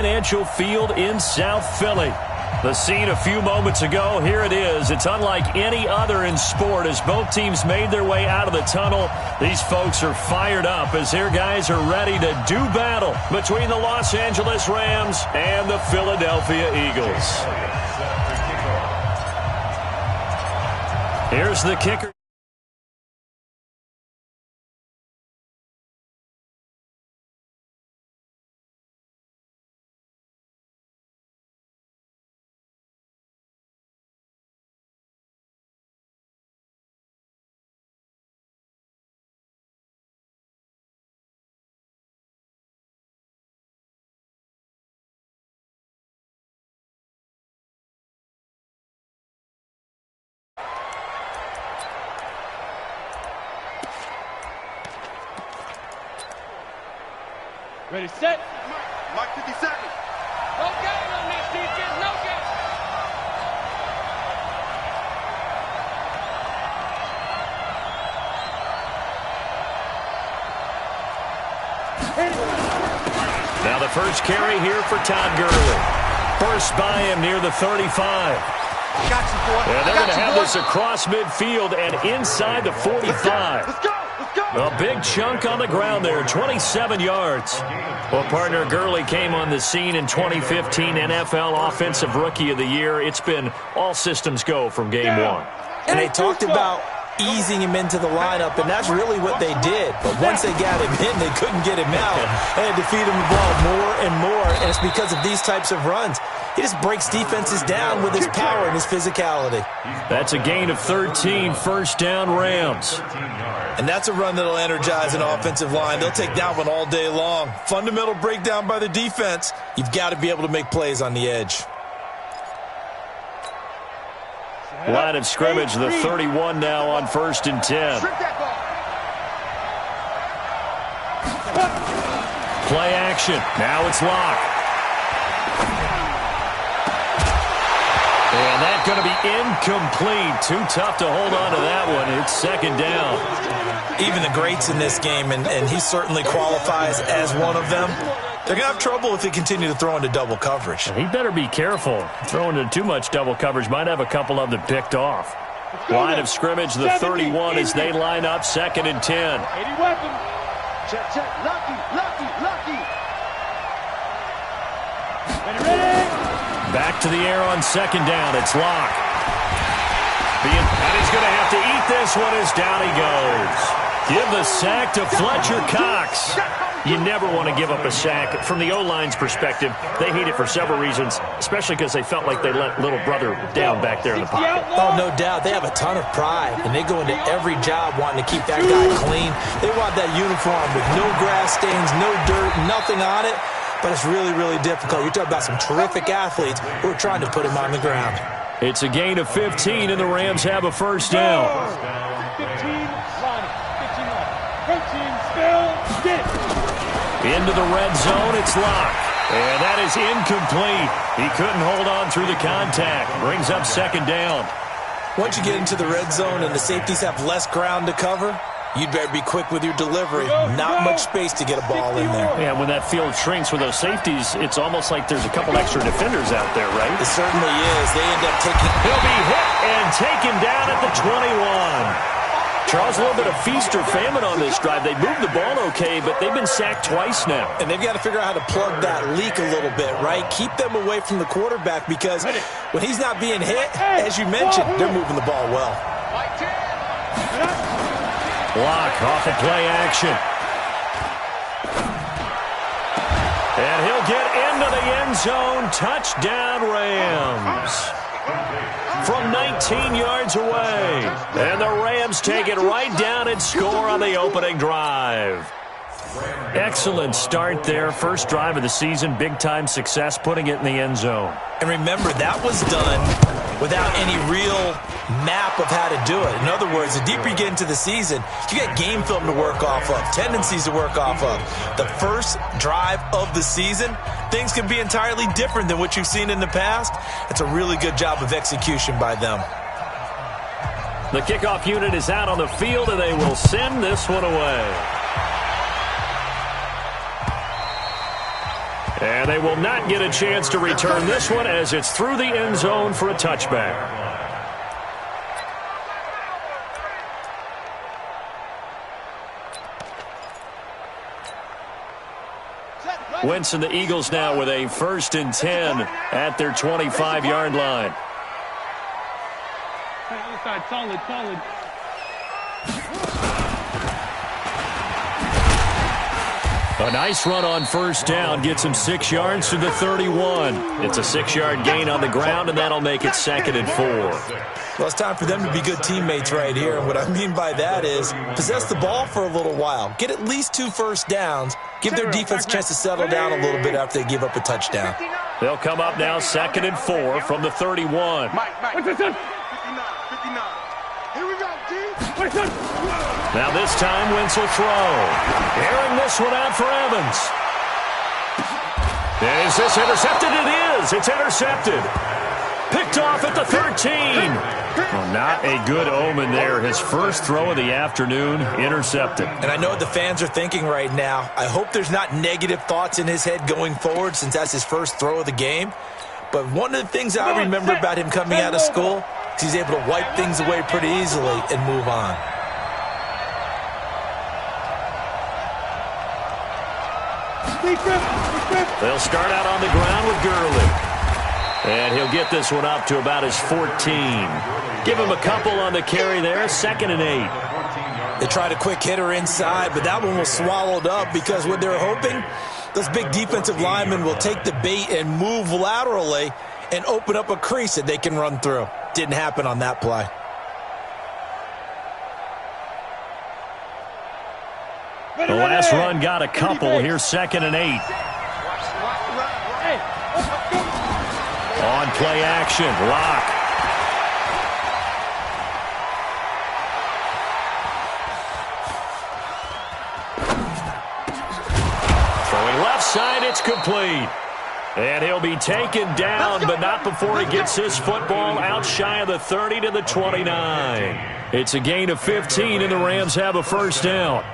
Financial Field in South Philly. The scene a few moments ago, here it is. It's unlike any other in sport as both teams made their way out of the tunnel. These folks are fired up as their guys are ready to do battle between the Los Angeles Rams and the Philadelphia Eagles. Here's the kicker. Ready, set. Mark 57. No game on this defense, no game. Now the first carry here for Todd Gurley. First by him near the 35. Got you, boy. And they're going to have this across midfield and inside the 45. Let's go. A big chunk on the ground there, 27 yards. Well, partner, Gurley came on the scene in 2015 NFL Offensive Rookie of the Year. It's been all systems go from game one. And they talked about easing him into the lineup, and that's really what they did. But once they got him in, they couldn't get him out. They had to feed him the ball more and more, and it's because of these types of runs. He just breaks defenses down with his power and his physicality. That's a gain of 13, first down Rams. And that's a run that'll energize an offensive line. They'll take that one all day long. Fundamental breakdown by the defense. You've got to be able to make plays on the edge. Line of scrimmage, the 31 now on 1st and 10. Play action. Now it's locked. And that's going to be incomplete. Too tough to hold on to that one. It's second down. Even the greats in this game, and he certainly qualifies as one of them, they're going to have trouble if they continue to throw into double coverage. He better be careful. Throwing into too much double coverage might have a couple of them picked off. Line of scrimmage, the 31 as they line up, 2nd and 10. 80 weapon. Check. Lucky. Ready. Back to the air on 2nd down. It's locked. And he's going to have to eat this one as down he goes. Give the sack to Fletcher Cox. You never want to give up a sack. From the O-line's perspective, they hate it for several reasons, especially because they felt like they let little brother down back there in the pocket. Oh, no doubt. They have a ton of pride, and they go into every job wanting to keep that guy clean. They want that uniform with no grass stains, no dirt, nothing on it, but it's really, really difficult. You're talking about some terrific athletes who are trying to put him on the ground. It's a gain of 15, and the Rams have a first down. 15 line. 13 still. Get it. Into the red zone, it's locked. And that is incomplete. He couldn't hold on through the contact. Brings up 2nd down. Once you get into the red zone and the safeties have less ground to cover, you'd better be quick with your delivery. Not much space to get a ball in there. Yeah, when that field shrinks with those safeties, it's almost like there's a couple extra defenders out there, right? It certainly is. They end up taking... He'll be hit and taken down at the 21. Charles, a little bit of feast or famine on this drive. They moved the ball okay, but they've been sacked twice now. And they've got to figure out how to plug that leak a little bit, right? Keep them away from the quarterback because when he's not being hit, as you mentioned, they're moving the ball well. Block off of play action. And he'll get into the end zone. Touchdown, Rams. From 19 yards away. And the Rams take it right down and score on the opening drive. Excellent start there. First drive of the season. Big-time success putting it in the end zone. And remember, that was done without any real map of how to do it. In other words, the deeper you get into the season, you got game film to work off of, tendencies to work off of. The first drive of the season, things can be entirely different than what you've seen in the past. It's a really good job of execution by them. The kickoff unit is out on the field, and they will send this one away. And they will not get a chance to return this one as it's through the end zone for a touchback. Wentz and the Eagles now with a 1st and 10 at their 25-yard line. Outside, solid. A nice run on 1st down gets him 6 yards to the 31. It's a 6-yard gain on the ground, and that'll make it 2nd and 4. Well, it's time for them to be good teammates right here. And what I mean by that is possess the ball for a little while. Get at least 2 first downs. Give their defense a chance to settle down a little bit after they give up a touchdown. They'll come up now 2nd and 4 from the 31. Mike. 59. Here we go, D. Now this time, Wentz will throw. Airing this one out for Evans. Is this intercepted? It is. It's intercepted. Picked off at the 13. Well, not a good omen there. His first throw of the afternoon, intercepted. And I know what the fans are thinking right now. I hope there's not negative thoughts in his head going forward since that's his first throw of the game. But one of the things I remember about him coming out of school is he's able to wipe things away pretty easily and move on. They'll start out on the ground with Gurley. And he'll get this one up to about his 14. Give him a couple on the carry there, 2nd and 8. They tried a quick hitter inside, but that one was swallowed up because what they're hoping, those big defensive linemen will take the bait and move laterally and open up a crease that they can run through. Didn't happen on that play. The last run got a couple. Here's 2nd and 8. On play action, Lock. Throwing left side, it's complete. And he'll be taken down, but not before he gets his football out shy of the 30 to the 29. It's a gain of 15, and the Rams have a 1st down.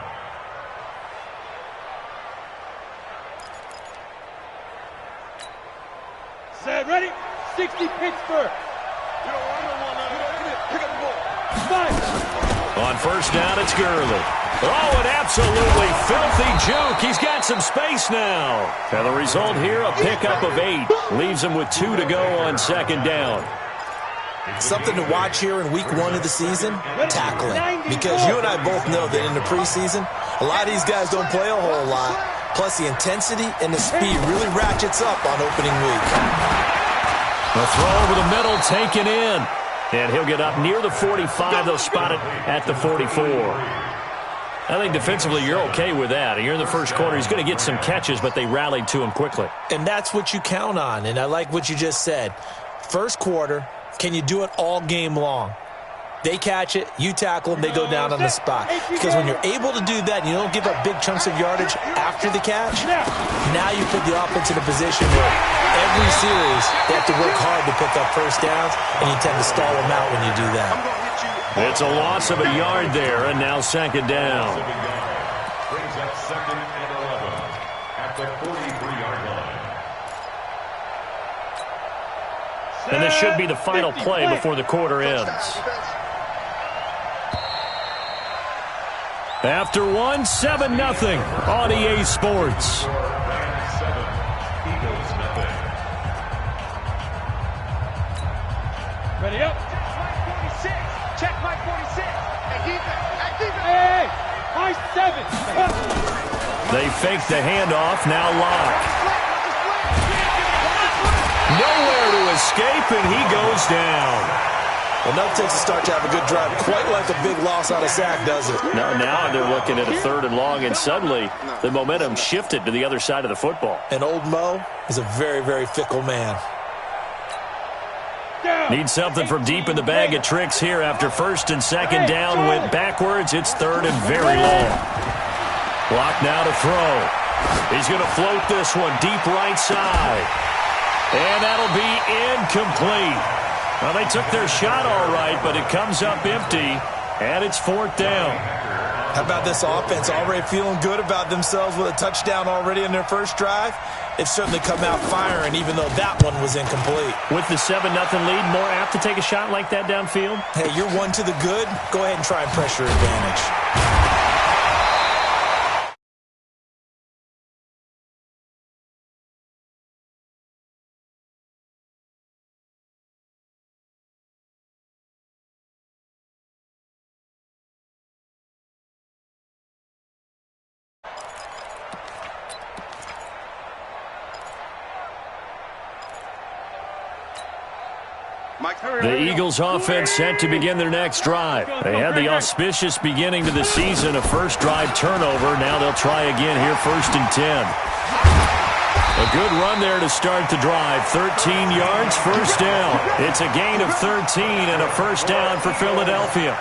Set, ready? 60 Pittsburgh. On 1st down, it's Gurley. Oh, an absolutely filthy juke. He's got some space now. And the result here, a pickup of 8. Leaves him with 2 to go on 2nd down. Something to watch here in week 1 of the season, tackling. Because you and I both know that in the preseason, a lot of these guys don't play a whole lot. Plus the intensity and the speed really ratchets up on opening week. The throw over the middle taken in. And he'll get up near the 45. They'll spot it at the 44. I think defensively you're okay with that. You're in the first quarter. He's going to get some catches, but they rallied to him quickly. And that's what you count on. And I like what you just said. First quarter, can you do it all game long? They catch it, you tackle them, they go down on the spot. Because when you're able to do that, and you don't give up big chunks of yardage after the catch, now you put the offense in a position where every series they have to work hard to pick up 1st downs, and you tend to stall them out when you do that. It's a loss of a yard there, and now 2nd down. Brings up 2nd and 11 at the 43-yard line. And this should be the final play before the quarter ends. After 1, 7-0 on EA Sports. Ready up. Check Mike 46. Hey, defense. Hey, Mike 7. They fake the handoff, now Lock. Nowhere to escape, and he goes down. Well, enough takes a start to have a good drive. Quite like a big loss on a sack, does it? No, now they're looking at a 3rd and long, and suddenly the momentum shifted to the other side of the football. And old Mo is a very, very fickle man. Need something from deep in the bag of tricks here after 1st and 2nd down went backwards. It's 3rd and very long. Lock now to throw. He's going to float this one deep right side. And that'll be incomplete. Well, they took their shot all right, but it comes up empty, and it's 4th down. How about this offense already feeling good about themselves with a touchdown already in their first drive? They've certainly come out firing, even though that one was incomplete. With the 7-0 lead, more apt to take a shot like that downfield? Hey, you're one to the good. Go ahead and try and pressure advantage. The Eagles offense set to begin their next drive. They had the auspicious beginning to the season, a first drive turnover. Now they'll try again here, 1st and 10. A good run there to start the drive. 13 yards, first down. It's a gain of 13 and a first down for Philadelphia.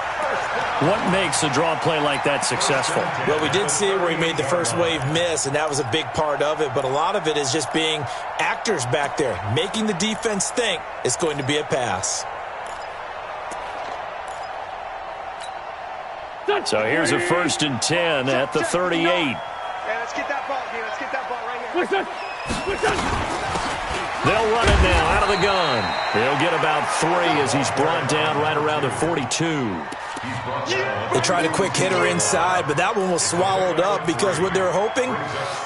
What makes a draw play like that successful? Well, we did see it where he made the first wave miss, and that was a big part of it. But a lot of it is just being actors back there, making the defense think it's going to be a pass. So here's a 1st and 10 at the 38. Yeah, let's get that ball, dude. Let's get that ball right here. They'll run it now out of the gun. They'll get about 3 as he's brought down right around the 42. They tried a quick hitter inside, but that one was swallowed up because what they're hoping,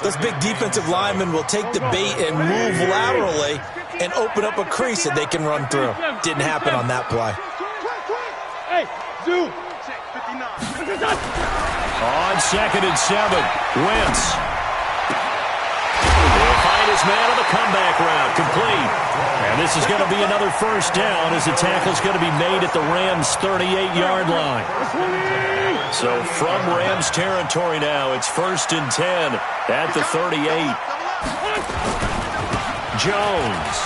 those big defensive linemen will take the bait and move laterally and open up a crease that they can run through. Didn't happen on that play. Hey, Zoo. On 2nd and 7, Wentz. He'll find his man on the comeback route, complete. And this is going to be another first down as the tackle's going to be made at the Rams' 38-yard line. So from Rams territory now, it's 1st and 10 at the 38. Jones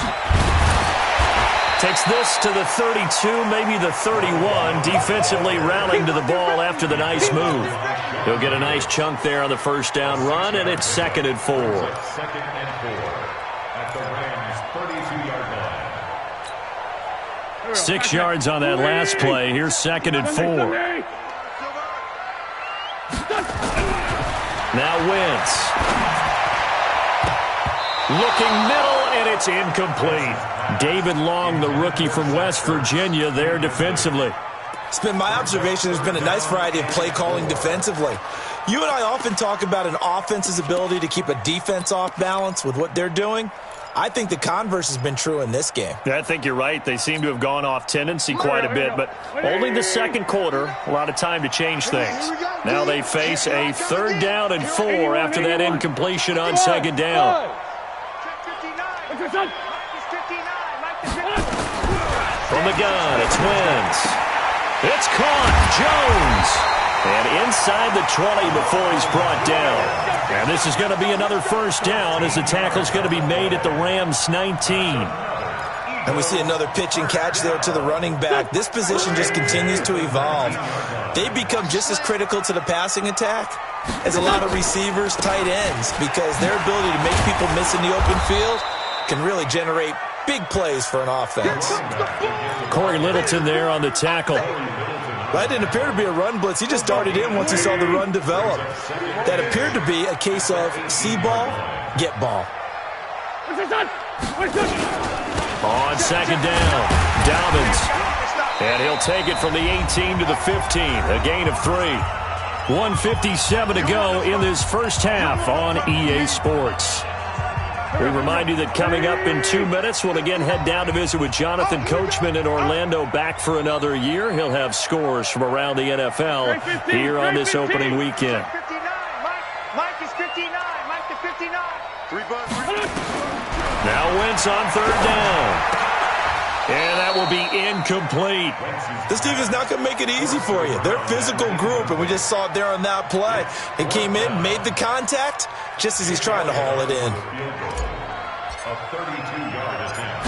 takes this to the 32, maybe the 31, defensively rallying to the ball after the nice move. He'll get a nice chunk there on the first down run, and it's 2nd and 4. 2nd and 4 at the Rams' 32-yard line. 6 yards on that last play. Here's 2nd and 4. Now Wentz. Looking middle, and it's incomplete. David Long, the rookie from West Virginia, there defensively. It's been my observation there's been a nice variety of play calling defensively. You and I often talk about an offense's ability to keep a defense off balance with what they're doing. I think the converse has been true in this game. Yeah, I think you're right. They seem to have gone off tendency quite a bit, but only the second quarter, a lot of time to change things. Now they face a 3rd down and 4 after that incompletion on 2nd down. From the gun, it's Wentz. It's caught. Jones. And inside the 20 before he's brought down. And this is going to be another first down as the tackle's going to be made at the Rams' 19. And we see another pitch and catch there to the running back. This position just continues to evolve. They become just as critical to the passing attack as a lot of receivers, tight ends, because their ability to make people miss in the open field can really generate big plays for an offense. Corey Littleton there on the tackle. That didn't appear to be a run blitz. He just darted in once he saw the run develop. That appeared to be a case of see ball, get ball. On 2nd down, Dobbins. And he'll take it from the 18 to the 15, a gain of 3. 1:57 to go in this first half on EA Sports. We remind you that coming up in 2 minutes, we'll again head down to visit with Jonathan Coachman in Orlando, back for another year. He'll have scores from around the NFL here on this opening weekend. Mike is 59. Mike to 59. Now Wentz on 3rd down. And that will be incomplete. This defense is not going to make it easy for you. They're a physical group, and we just saw it there on that play. It came in, made the contact, just as he's trying to haul it in. A 32-yard attempt.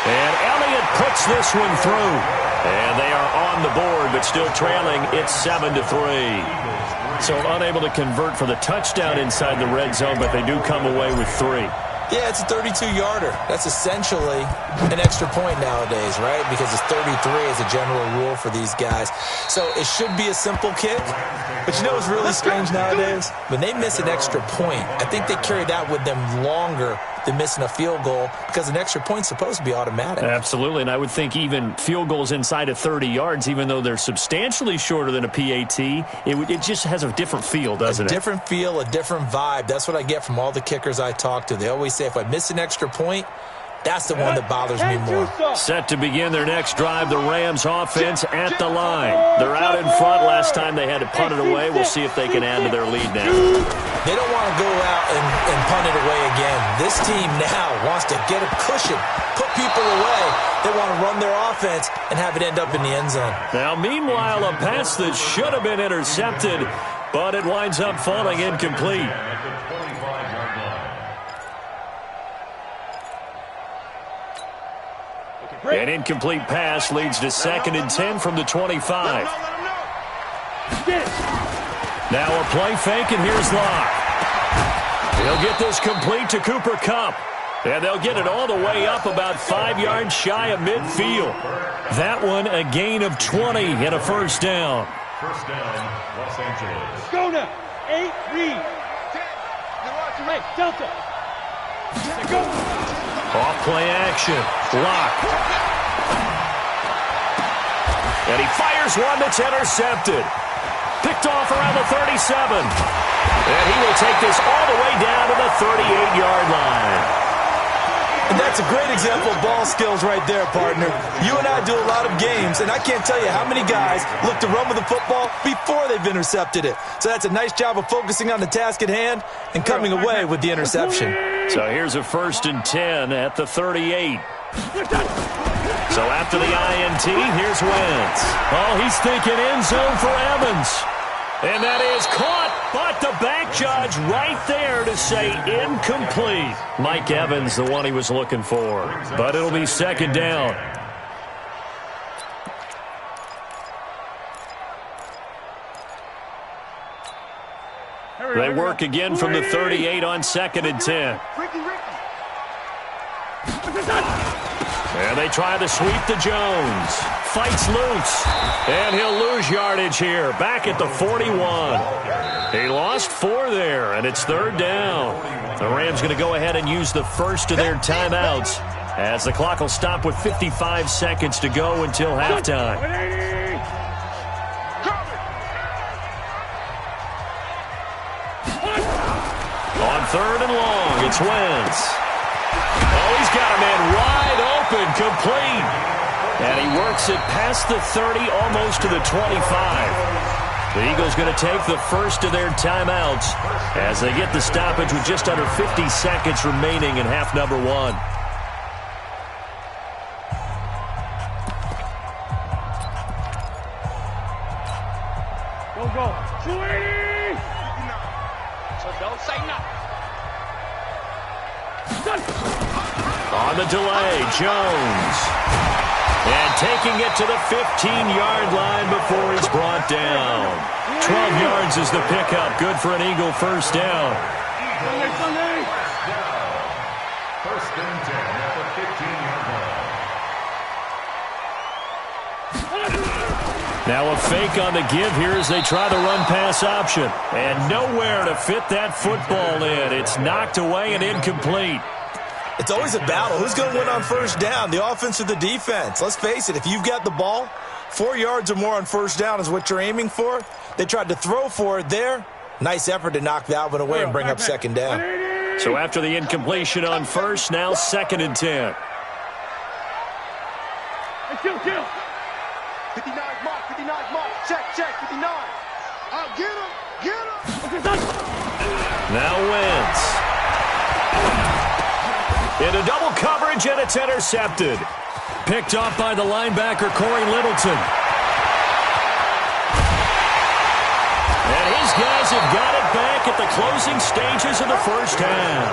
And Elliott puts this one through. And they are on the board, but still trailing. It's 7-3. So unable to convert for the touchdown inside the red zone, but they do come away with 3. Yeah, it's a 32-yarder. That's essentially an extra point nowadays, right? Because it's 33 as a general rule for these guys. So it should be a simple kick. But you know what's really strange nowadays? When they miss an extra point, I think they carry that with them longer than missing a field goal because an extra point's supposed to be automatic. Absolutely, and I would think even field goals inside of 30 yards, even though they're substantially shorter than a PAT, it just has a different feel, doesn't it? A different feel, a different vibe. That's what I get from all the kickers I talk to. They always say if I miss an extra point, that's the one that bothers me more. Set to begin their next drive, the Rams offense at the line. They're out in front. Last time they had to punt it away. We'll see if they can add to their lead now. They don't want to go out and punt it away again. This team now wants to get a cushion, put people away. They want to run their offense and have it end up in the end zone. Now, meanwhile, a pass that should have been intercepted, but it winds up falling incomplete. An incomplete pass leads to 2nd and 10 from the 25. Now a play fake, and here's Locke. He'll get this complete to Cooper Kupp. And they'll get it all the way up about 5 yards shy of midfield. That one a gain of 20 and a first down. First down, Los Angeles. Go now. 8, read. Hey, Delta. Go. Off play action. Locke. And he fires one that's intercepted. Picked off around the 37. And he will take this all the way down to the 38-yard line. And that's a great example of ball skills right there, partner. You and I do a lot of games, and I can't tell you how many guys look to run with the football before they've intercepted it. So that's a nice job of focusing on the task at hand and coming away with the interception. So here's a 1st and 10 at the 38. So after the INT, here's Wentz. Oh, he's thinking end zone for Evans. And that is caught, but the back judge right there to say incomplete. Mike Evans, the one he was looking for. But it'll be 2nd down. They work again from the 38 on 2nd and 10. And they try to sweep to Jones. Fights loose. And he'll lose yardage here. Back at the 41. He lost 4 there, and it's 3rd down. The Rams going to go ahead and use the first of their timeouts as the clock will stop with 55 seconds to go until halftime. On 3rd and long, it's Wentz. Oh, he's got a man wide open, complete. And he works it past the 30, almost to the 25. The Eagles going to take the first of their timeouts as they get the stoppage with just under 50 seconds remaining in half number 1. Go. 280. So don't say nothing. On the delay, Jones. And taking it to the 15-yard line before he's brought down. 12 yards is the pickup. Good for an Eagle first down. First and 10 at the 15-yard line. Now a fake on the give here as they try the run-pass option. And nowhere to fit that football in. It's knocked away and incomplete. It's always a battle. Who's going to win on first down, the offense or the defense? Let's face it, if you've got the ball, 4 yards or more on first down is what you're aiming for. They tried to throw for it there. Nice effort to knock that one away and bring up 2nd down. So after the incompletion on first, now 2nd and 10. Kill. 59 mark, 59 mark. Check, 59. Get him. Now Wentz. Into double coverage, and it's intercepted. Picked off by the linebacker, Corey Littleton. And his guys have got it back at the closing stages of the first half.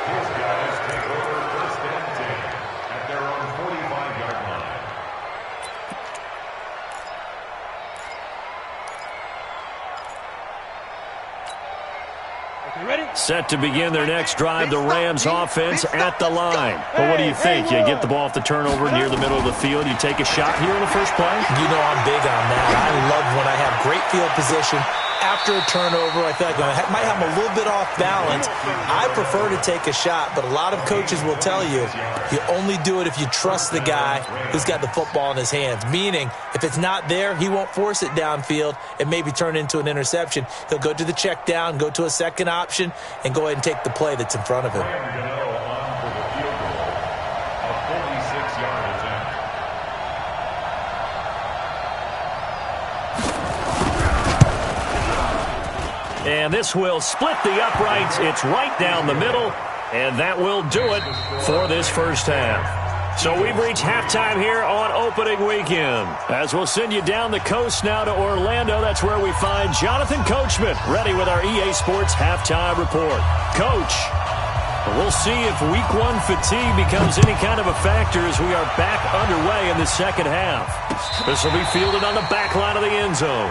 His guys take over 1st and 10 at their own 45-yard line. Okay, ready? Set to begin their next drive, the Rams offense at the line. Well, what do you think? You get the ball off the turnover near the middle of the field. You take a shot here in the first play? You know I'm big on that. I love when I have great field position. After a turnover, I feel like I might have a little bit off balance. I prefer to take a shot, but a lot of coaches will tell you, you only do it if you trust the guy who's got the football in his hands. Meaning, if it's not there, he won't force it downfield and maybe turn into an interception. He'll go to the check down, go to a second option, and go ahead and take the play that's in front of him. And this will split the uprights. It's right down the middle, and that will do it for this first half. So we've reached halftime here on opening weekend. As we'll send you down the coast now to Orlando, that's where we find Jonathan Coachman ready with our EA Sports halftime report. Coach, we'll see if week one fatigue becomes any kind of a factor as we are back underway in the second half. This will be fielded on the back line of the end zone.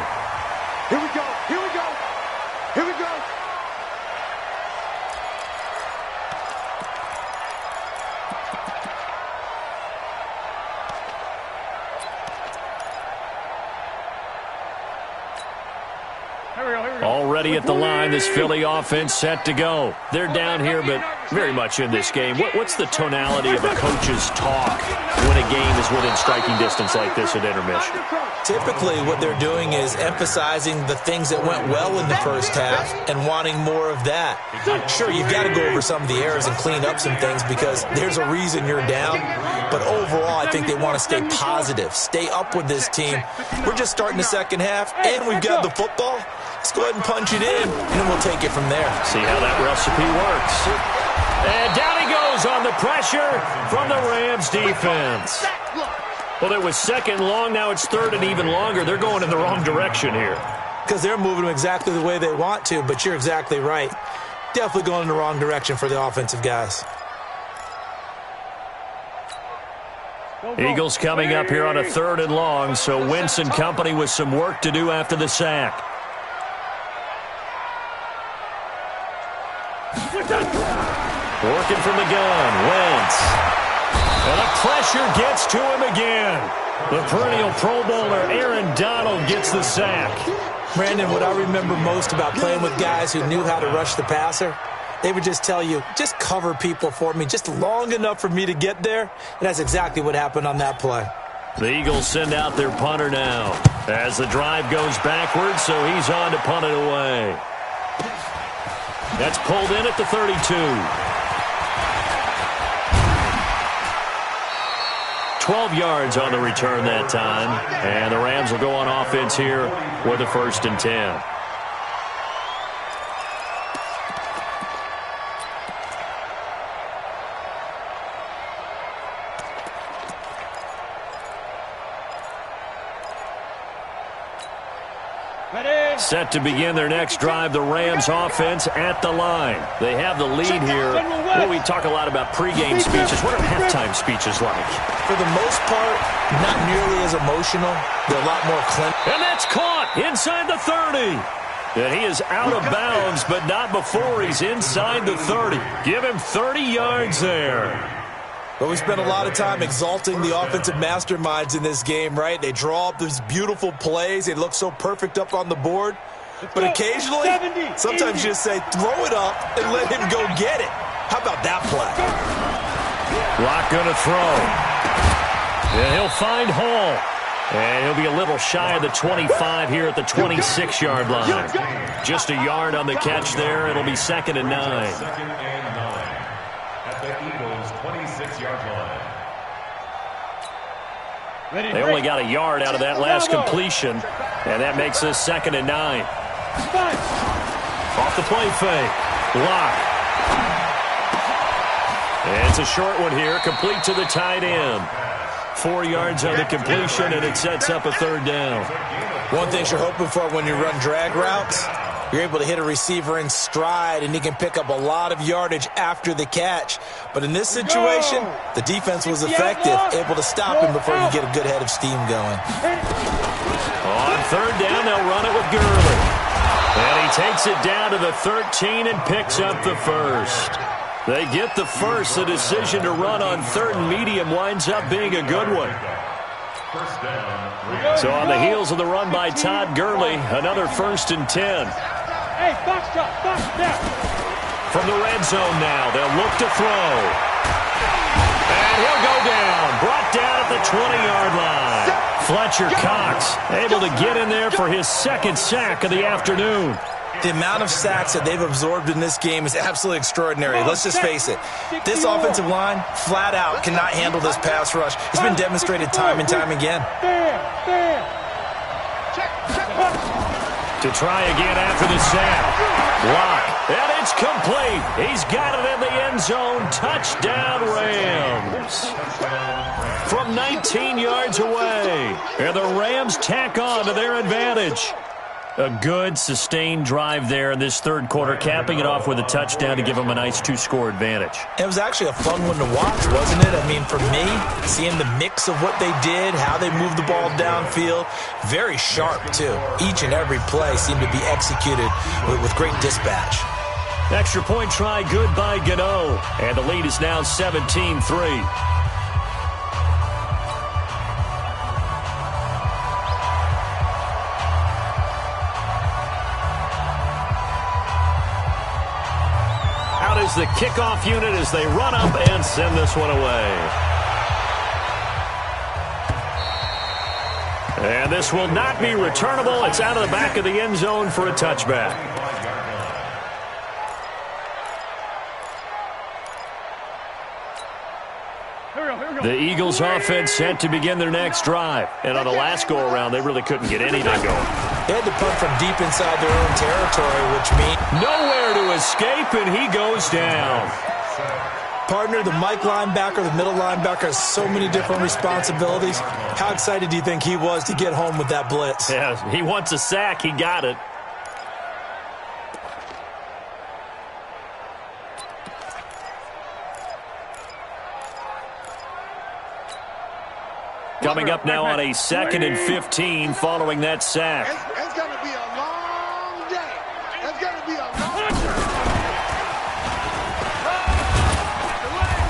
Here we go. Here we go. Here we go. Already at the line, this Philly offense set to go. They're down here, but very much in this game. What's the tonality of a coach's talk when a game is within striking distance like this at intermission? Typically, what they're doing is emphasizing the things that went well in the first half and wanting more of that. Sure, you've got to go over some of the errors and clean up some things because there's a reason you're down. But overall, I think they want to stay positive, stay up with this team. We're just starting the second half, and we've got the football. Let's go ahead and punch it in, and then we'll take it from there. See how that recipe works. And down he goes on the pressure from the Rams defense. Well, it was second long. Now it's third and even longer. They're going in the wrong direction here. Because they're moving them exactly the way they want to, but you're exactly right. Definitely going in the wrong direction for the offensive guys. Eagles coming up here on a third and long, so Wentz and company with some work to do after the sack. Working from the gun, Wentz. And the pressure gets to him again. The perennial Pro Bowler Aaron Donald gets the sack. Brandon, what I remember most about playing with guys who knew how to rush the passer, they would just tell you, just cover people for me, just long enough for me to get there. And that's exactly what happened on that play. The Eagles send out their punter now as the drive goes backwards, so he's on to punt it away. That's pulled in at the 32. 12 yards on the return that time. And the Rams will go on offense here with a 1st and 10. Set to begin their next drive, the Rams offense at the line. They have the lead here. Well, we talk a lot about pregame speeches. What are halftime speeches like? For the most part, not nearly as emotional. They're a lot more clinical. And that's caught inside the 30. And he is out of bounds, but not before he's inside the 30. Give him 30 yards there. But we spent a lot of time exalting the offensive masterminds in this game, right? They draw up these beautiful plays. They look so perfect up on the board. But occasionally, sometimes you just say, throw it up and let him go get it. How about that play? Lock going to throw. And he'll find Hall. And he'll be a little shy of the 25 here at the 26-yard line. Just a yard on the catch there. It'll be 2nd and 9. 2nd and 9 at the Eagles' 26-yard line. They only got a yard out of that last completion, and that makes this 2nd and 9. Off the play fake. Lock. And it's a short one here, complete to the tight end. 4 yards on the completion, and it sets up a 3rd down. One thing you're hoping for when you run drag routes, you're able to hit a receiver in stride, and he can pick up a lot of yardage after the catch. But in this situation, the defense was effective, able to stop him before you get a good head of steam going. On 3rd down, they'll run it with Gurley. And he takes it down to the 13 and picks up the first. They get the first. The decision to run on third and medium winds up being a good one. So on the heels of the run by Todd Gurley, another 1st and 10. Hey, box shot, box down. From the red zone now, they'll look to throw. And he'll go down, brought down at the 20-yard line. Fletcher Cox able to get in there for his 2nd sack of the afternoon. The amount of sacks that they've absorbed in this game is absolutely extraordinary. Let's just face it. This offensive line, flat out, cannot handle this pass rush. It's been demonstrated time and time again. To try again after the sack. Block. And it's complete. He's got it in the end zone. Touchdown, Rams. From 19 yards away. And the Rams tack on to their advantage. A good, sustained drive there in this third quarter, capping it off with a touchdown to give them a nice 2-score advantage. It was actually a fun one to watch, wasn't it? I mean, for me, seeing the mix of what they did, how they moved the ball downfield, very sharp, too. Each and every play seemed to be executed with great dispatch. Extra point try, good by Gano. And the lead is now 17-3. Is the kickoff unit as they run up and send this one away. And this will not be returnable. It's out of the back of the end zone for a touchback. The Eagles offense set to begin their next drive. And on the last go-around, they really couldn't get anything going. They had to punt from deep inside their own territory, which means nowhere to escape, and he goes down. Partner, the Mike linebacker, the middle linebacker has so many different responsibilities. How excited do you think he was to get home with that blitz? Yeah, he wants a sack. He got it. Coming up now on a 2nd and 15 following that sack. It's going to be a long day. It's going to be a long day.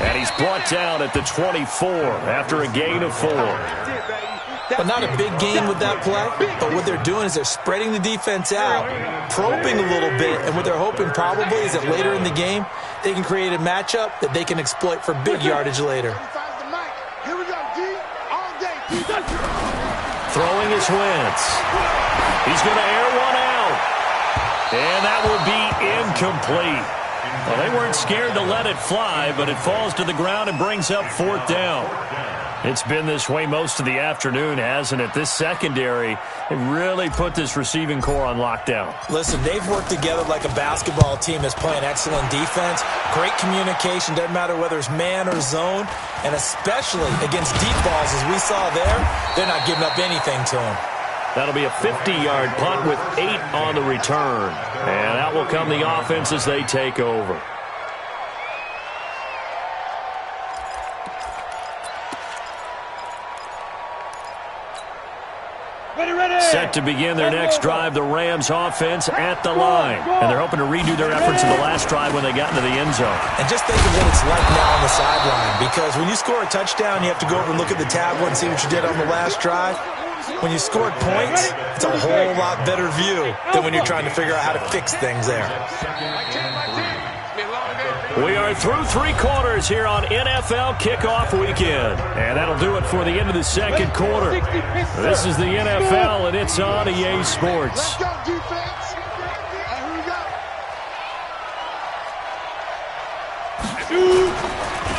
And he's brought down at the 24 after a gain of 4. But not a big gain with that play. But what they're doing is they're spreading the defense out, probing a little bit, and what they're hoping probably is that later in the game they can create a matchup that they can exploit for big yardage later. Throwing his Wentz. He's going to air one out. And that will be incomplete. Well, they weren't scared to let it fly, but it falls to the ground and brings up 4th down. It's been this way most of the afternoon, hasn't it? This secondary, it really put this receiving core on lockdown. Listen, they've worked together like a basketball team that's playing excellent defense. Great communication, doesn't matter whether it's man or zone. And especially against deep balls, as we saw there, they're not giving up anything to them. That'll be a 50-yard punt with 8 on the return. And out will come the offense as they take over. Set to begin their next drive, the Rams offense at the line. And they're hoping to redo their efforts in the last drive when they got into the end zone. And just think of what it's like now on the sideline. Because when you score a touchdown, you have to go over and look at the tablet and see what you did on the last drive. When you scored points, it's a whole lot better view than when you're trying to figure out how to fix things there. We are through 3 quarters here on NFL Kickoff Weekend. And that'll do it for the end of the second quarter. This is the NFL, and it's on EA Sports. Let's go, defense. Here we go.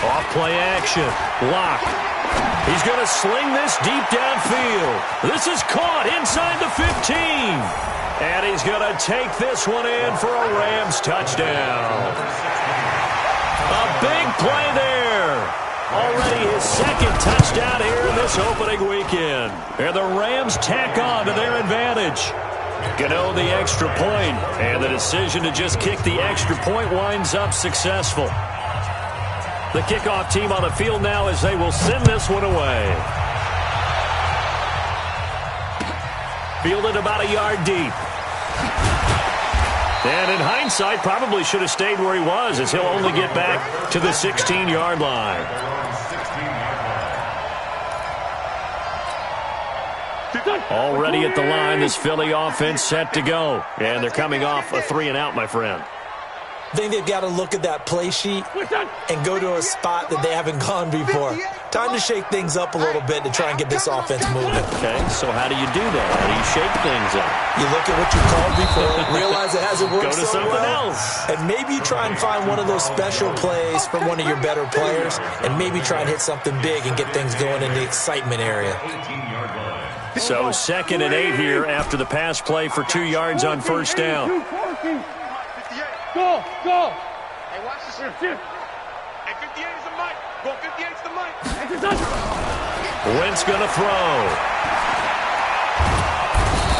Off play action. Lock. He's going to sling this deep downfield. This is caught inside the 15. And he's going to take this one in for a Rams touchdown. A big play there. Already his 2nd touchdown here in this opening weekend. And the Rams tack on to their advantage. Gano the extra point, and the decision to just kick the extra point winds up successful. The kickoff team on the field now as they will send this one away. Fielded about a yard deep. And in hindsight, probably should have stayed where he was, as he'll only get back to the 16-yard line. Already at the line, this Philly offense set to go. And they're coming off a 3-and-out, my friend. I think they've got to look at that play sheet and go to a spot that they haven't gone before. Time to shake things up a little bit to try and get this offense moving. Okay, so how do you do that? How do you shake things up? You look at what you called before, realize it hasn't worked Go to so something well, else. and maybe you try and find one of those special plays from one of your better players, and maybe try and hit something big and get things going in the excitement area. So 2nd and 8 here after the pass play for 2 yards on first down. Go, go. Hey, watch this. Hey, 58 is the mic. Go, 58 is the mic. Wentz going to throw.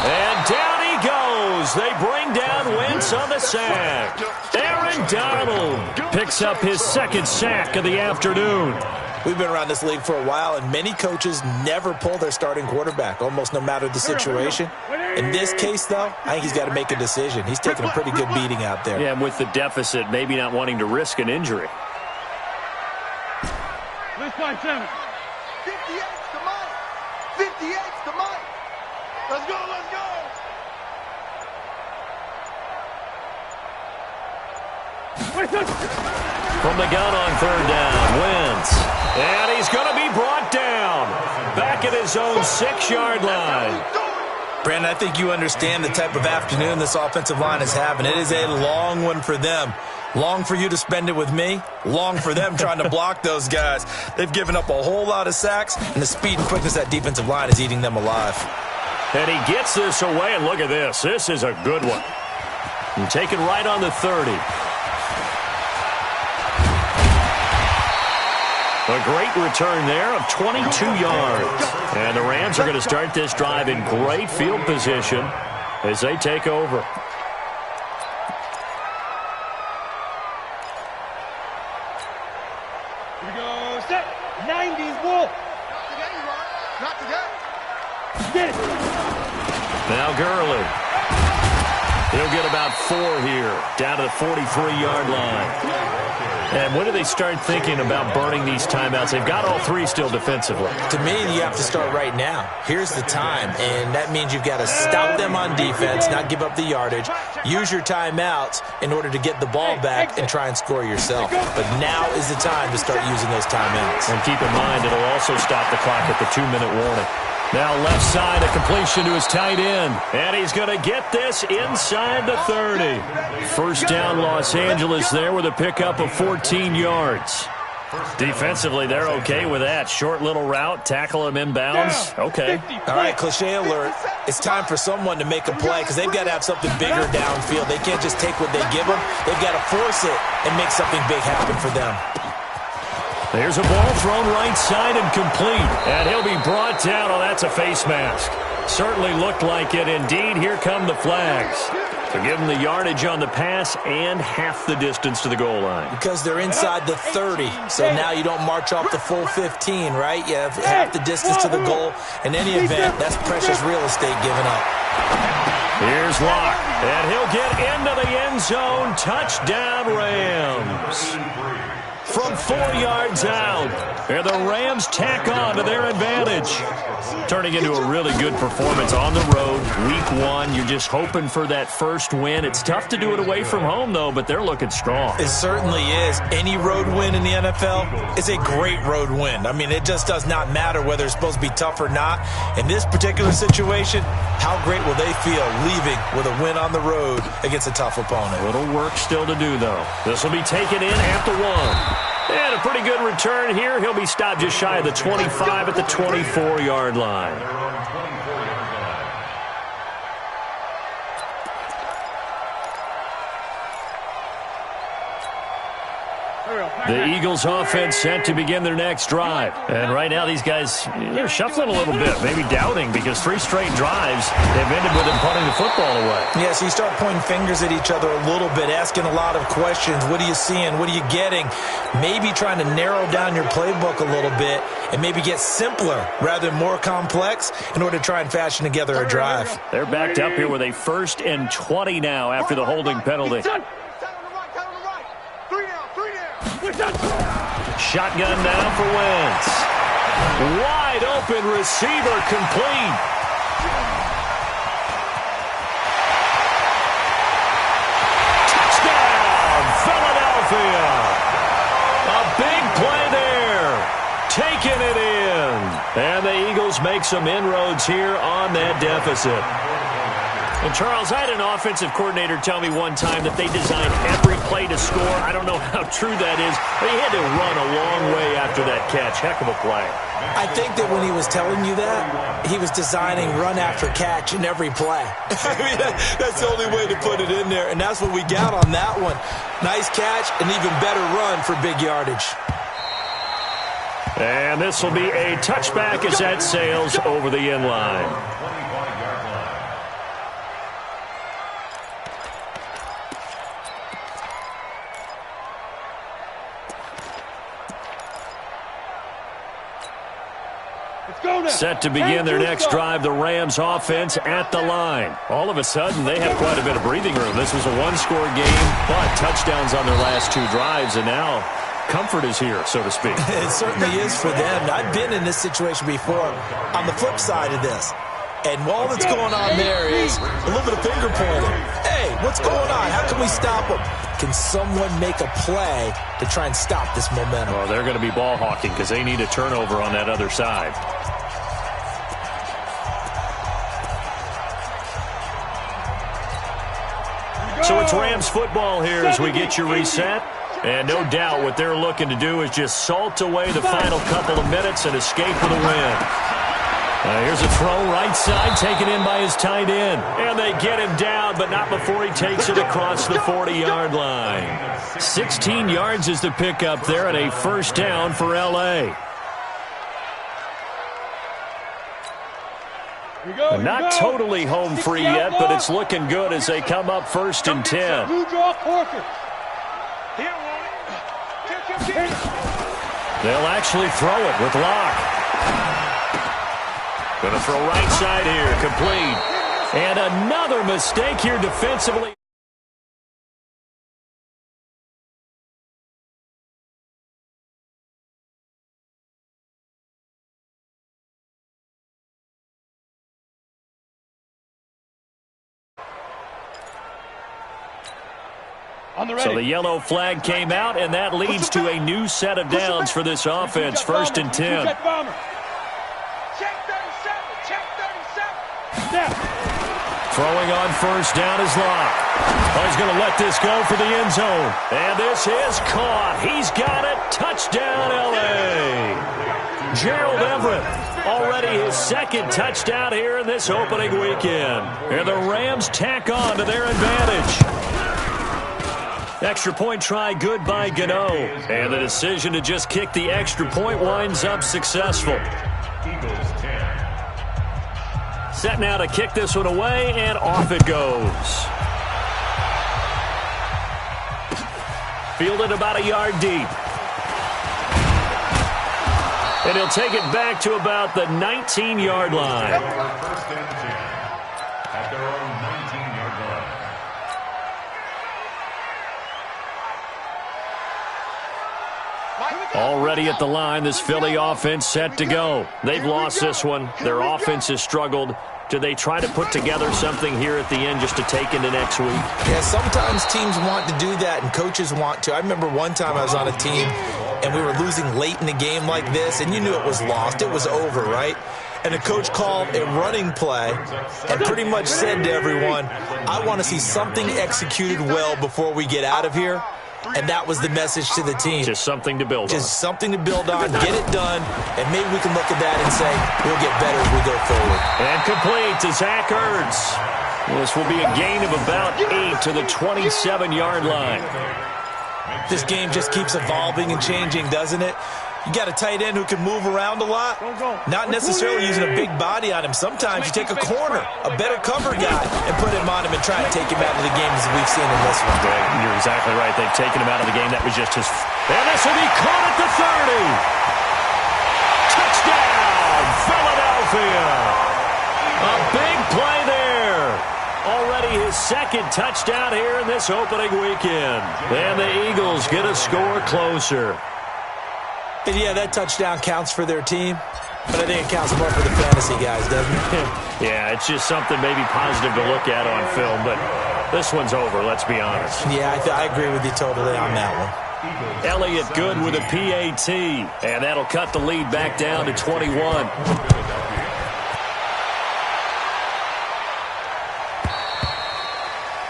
And down he goes. They bring down Wentz on the sack. Aaron Donald picks up his 2nd sack of the afternoon. We've been around this league for a while, and many coaches never pull their starting quarterback, almost no matter the situation. In this case, though, I think he's got to make a decision. He's taking a pretty good beating out there. Yeah, and with the deficit, maybe not wanting to risk an injury. Let's find 7. 58's the mic. 58's the mic. Let's go, let's go. From the gun on 3rd down, Wentz. And he's going to be brought down. Back at his own 6-yard line. Brandon, I think you understand the type of afternoon this offensive line is having. It is a long one for them. Long for you to spend it with me. Long for them trying to block those guys. They've given up a whole lot of sacks, and the speed and quickness of that defensive line is eating them alive. And he gets this away, and look at this. This is a good one. And taken right on the 30. A great return there of 22 yards. And the Rams are going to start this drive in great field position as they take over. Here we go, set. 90s Wolf. Not today. Get it. Now Gurley. He'll get about 4 here, down to the 43-yard line. And when do they start thinking about burning these timeouts? They've got all 3 still defensively. To me, you have to start right now. Here's the time, and that means you've got to stop them on defense, not give up the yardage, use your timeouts in order to get the ball back and try and score yourself. But now is the time to start using those timeouts. And keep in mind, it'll also stop the clock at the 2-minute warning. Now left side, a completion to his tight end. And he's going to get this inside the 30. First down, Los Angeles there with a pickup of 14 yards. Defensively, they're okay with that. Short little route, tackle him inbounds. Okay. All right, cliche alert. It's time for someone to make a play because they've got to have something bigger downfield. They can't just take what they give them. They've got to force it and make something big happen for them. There's a ball thrown right side and complete. And he'll be brought down. Oh, that's a face mask. Certainly looked like it. Indeed, here come the flags to give him the yardage on the pass and half the distance to the goal line. Because they're inside the 30, so now you don't march off the full 15, right? You have half the distance to the goal. In any event, that's precious real estate given up. Here's Locke, and he'll get into the end zone. Touchdown, Rams. From 4 yards out, and the Rams tack on to their advantage. Turning into a really good performance on the road. Week 1, you're just hoping for that first win. It's tough to do it away from home, though, but they're looking strong. It certainly is. Any road win in the NFL is a great road win. I mean, it just does not matter whether it's supposed to be tough or not. In this particular situation, how great will they feel leaving with a win on the road against a tough opponent? A little work still to do, though. This will be taken in at the 1. And a pretty good return here. He'll be stopped just shy of the 25 at the 24-yard line. The Eagles offense set to begin their next drive. And right now these guys, they're shuffling a little bit, maybe doubting, because 3 straight drives have ended with them punting the football away. Yeah, so you start pointing fingers at each other a little bit, asking a lot of questions. What are you seeing? What are you getting? Maybe trying to narrow down your playbook a little bit and maybe get simpler rather than more complex in order to try and fashion together a drive. They're backed up here with a 1st and 20 now after the holding penalty. Shotgun now for Wentz. Wide open receiver complete. Touchdown, Philadelphia. A big play there. Taking it in. And the Eagles make some inroads here on that deficit. And, Charles, I had an offensive coordinator tell me one time that they designed every play to score. I don't know how true that is, but he had to run a long way after that catch. Heck of a play. I think that when he was telling you that, he was designing run after catch in every play. I mean, that's the only way to put it in there, and that's what we got on that one. Nice catch, and even better run for big yardage. And this will be a touchback as that sails over the end line. Set to begin their next drive, the Rams offense at the line. All of a sudden, they have quite a bit of breathing room. This was a 1-score game, but touchdowns on their last 2 drives, and now comfort is here, so to speak. It certainly is for them. I've been in this situation before on the flip side of this. And all that's going on there is a little bit of finger pointing. Hey, what's going on? How can we stop them? Can someone make a play to try and stop this momentum? Well, they're going to be ball hawking because they need a turnover on that other side. So it's Rams football here as we get you reset. And no doubt what they're looking to do is just salt away the final couple of minutes and escape with a win. Here's a throw right side taken in by his tight end. And they get him down, but not before he takes it across the 40-yard line. 16 yards is the pickup there and a 1st down for L.A. Not totally home free yet, but it's looking good as they come up 1st and 10. They'll actually throw it with Locke. Going to throw right side here, complete. And another mistake here defensively. So the yellow flag came out, and that leads to a new set of downs for this offense. 1st and 10. Throwing on 1st down is Locke. Oh, he's going to let this go for the end zone. And this is caught. He's got it. Touchdown, L.A. Gerald Everett, already his 2nd touchdown here in this opening weekend. And the Rams tack on to their advantage. Extra point try good by Gano. And the decision to just kick the extra point winds up successful. Set now to kick this one away, and off it goes. Fielded about a yard deep. And he'll take it back to about the 19-yard line. 1st and 10 at their own 19-yard line. Already at the line, this Philly offense set to go. They've lost this one. Their offense has struggled. Do they try to put together something here at the end just to take into next week? Yeah, sometimes teams want to do that and coaches want to. I remember one time I was on a team and we were losing late in the game like this, and you knew it was lost. It was over, right? And the coach called a running play and pretty much said to everyone, I want to see something executed well before we get out of here. And that was the message to the team. Just something to build on. Just something to build on, get it done, and maybe we can look at that and say, we'll get better as we go forward. And complete to Zach Ertz. This will be a gain of about 8 to the 27-yard line. This game just keeps evolving and changing, doesn't it? You got a tight end who can move around a lot, not necessarily using a big body on him. Sometimes you take a corner, a better cover guy, and put him on him and try to take him out of the game, as we've seen in this one. Yeah, you're exactly right. They've taken him out of the game. That was just his... And this will be caught at the 30. Touchdown, Philadelphia. A big play there. Already his second touchdown here in this opening weekend. And the Eagles get a score closer. And yeah, that touchdown counts for their team, but I think it counts more for the fantasy guys, doesn't it? Yeah, it's just something maybe positive to look at on film, but this one's over, let's be honest. Yeah, I agree with you totally on that one. Elliott good with a PAT, and that'll cut the lead back down to 21.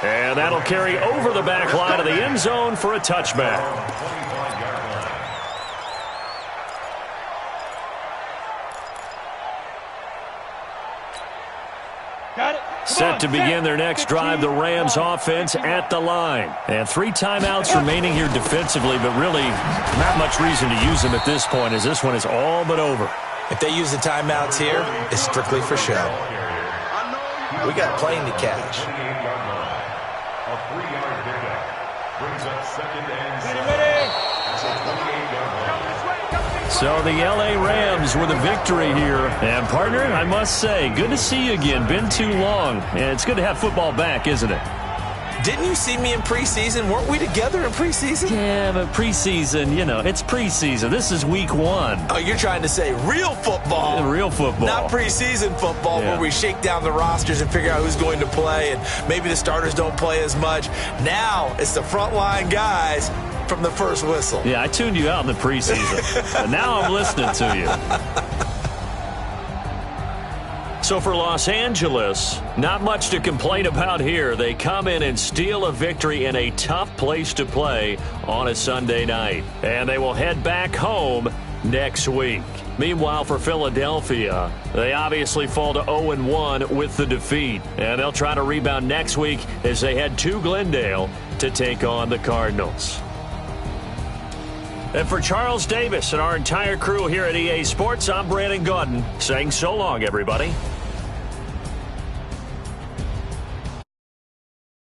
And that'll carry over the back line of the end zone for a touchback. Set to begin their next drive, the Rams offense at the line. And 3 timeouts remaining here defensively, but really not much reason to use them at this point, as this one is all but over. If they use the timeouts here, it's strictly for show. We got playing to catch. A 3-yard pickup brings up second and 7. So the L.A. Rams with a victory here. And, partner, I must say, good to see you again. Been too long. And it's good to have football back, isn't it? Didn't you see me in preseason? Weren't we together in preseason? Yeah, but preseason, you know, it's preseason. This is week 1. Oh, you're trying to say real football. Yeah, real football. Not preseason football where we shake down the rosters and figure out who's going to play, and maybe the starters don't play as much. Now it's the frontline guys from the first whistle. Yeah, I tuned you out in the preseason. But now I'm listening to you. So for Los Angeles, not much to complain about here. They come in and steal a victory in a tough place to play on a Sunday night. And they will head back home next week. Meanwhile, for Philadelphia, they obviously fall to 0-1 with the defeat. And they'll try to rebound next week as they head to Glendale to take on the Cardinals. And for Charles Davis and our entire crew here at EA Sports, I'm Brandon Gaudin saying so long, everybody.